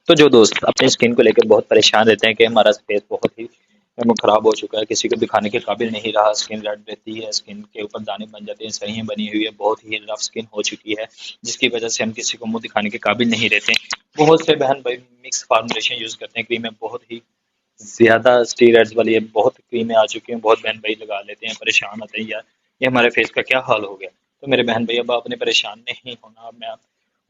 तो जो दोस्त अपनी स्किन को लेकर बहुत परेशान रहते हैं कि हमारा फेस बहुत ही खराब हो चुका है, किसी को दिखाने के काबिल नहीं रहा, स्किन रेड रहती है, स्किन के ऊपर दाने बन जाते हैं, सरियां बनी हुई है, बहुत ही रफ स्किन हो चुकी है, जिसकी वजह से हम किसी को मुंह दिखाने के काबिल नहीं रहते। बहुत से बहन भाई मिक्स फार्मुलेशन यूज करते हैं, क्रीमें बहुत ही ज्यादा स्टीरॉयड्स वाली है, बहुत क्रीमें आ चुकी हैं, बहुत बहन भाई लगा लेते हैं, परेशान होते हैं यार ये हमारे फेस का क्या हाल हो गया। तो मेरे बहन भाई अब आपने परेशान नहीं होना, अब मैं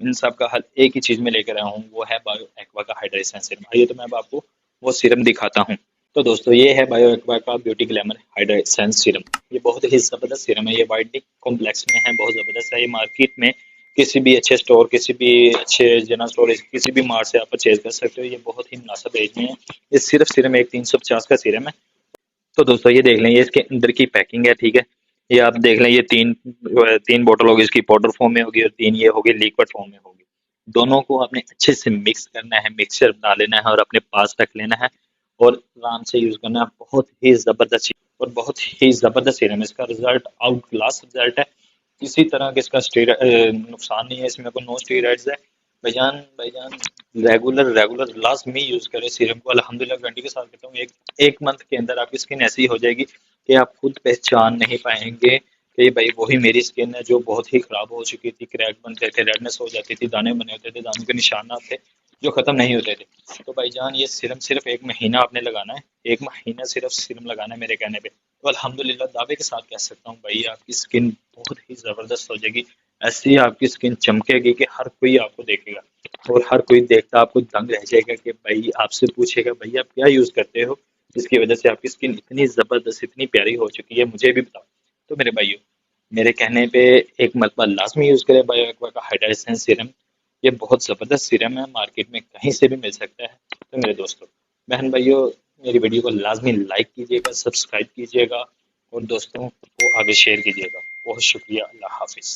इन सब का हल एक ही चीज में लेकर आया हूँ, वो है बायो एक्वा का हाइड्रेशन सीरम। आइए तो मैं अब आपको वो सीरम दिखाता हूँ। तो दोस्तों ये है बायो एक्वा का ब्यूटी ग्लैमर हाइड्रेशन सीरम। ये बहुत ही जबरदस्त सीरम है, ये वाइटनिक कॉम्प्लेक्स में है, बहुत जबरदस्त है। ये मार्केट में किसी भी अच्छे स्टोर, किसी भी अच्छे जनरल स्टोर, किसी भी मार्ट से आप परचेज कर सकते हो। ये बहुत ही मुनासिब रेट में है। ये सिर्फ सीरम एक 350 का सीरम है। तो दोस्तों ये देख लें, ये इसके अंदर की पैकिंग है, ठीक है। ये आप देख लें, ये तीन तीन बोतल होगी, इसकी पाउडर फॉर्म में होगी और तीन ये होगी लिक्विड फॉर्म में होगी। दोनों को आपने अच्छे से मिक्स करना है, मिक्सचर बना लेना है और अपने पास रख लेना है और आराम से यूज करना है। बहुत ही जबरदस्त और बहुत ही जबरदस्त सीरम है। इसका रिजल्ट आउट क्लास रिजल्ट है, किसी तरह का इसका नुकसान नहीं है, इसमें कोई नो स्टेरॉइड्स है। भाईजान भाईजान रेगुलर रेगुलर लाजमी यूज करें सीरम को। अल्हम्दुलिल्लाह गारंटी के साथ कहता हूँ, एक मंथ के अंदर आपकी स्किन ऐसी हो जाएगी कि आप खुद पहचान नहीं पाएंगे कि भाई वही मेरी स्किन है जो बहुत ही खराब हो चुकी थी, क्रैक बनते थे, रेडनेस हो जाती थी, दाने बने होते थे, दानों के निशानात थे जो खत्म नहीं होते थे। तो भाईजान ये सीरम सिर्फ एक महीना आपने लगाना है, एक महीना सिर्फ सीरम लगाना है मेरे कहने पे। तो अल्हम्दुलिल्लाह दावे के साथ कह सकता हूँ भाई आपकी स्किन बहुत ही जबरदस्त हो जाएगी। ऐसी आपकी स्किन चमकेगी कि हर कोई आपको देखेगा और हर कोई देखता आपको दंग रह जाएगा कि भाई आपसे पूछेगा भाई आप क्या यूज करते हो, जिसकी वजह से आपकी स्किन इतनी जबरदस्त इतनी प्यारी हो चुकी है, मुझे भी बताओ। तो मेरे भाइयों, मेरे कहने पे एक मरतबा लाजमी यूज करें बायो एक्वा का हाइड्रेशन सीरम। ये बहुत जबरदस्त सीरम है, मार्केट में कहीं से भी मिल सकता है। तो मेरे दोस्तों बहन भाइयों, मेरी वीडियो को लाजमी लाइक कीजिएगा, सब्सक्राइब कीजिएगा और दोस्तों को आगे शेयर कीजिएगा। बहुत शुक्रिया, अल्लाह हाफिज।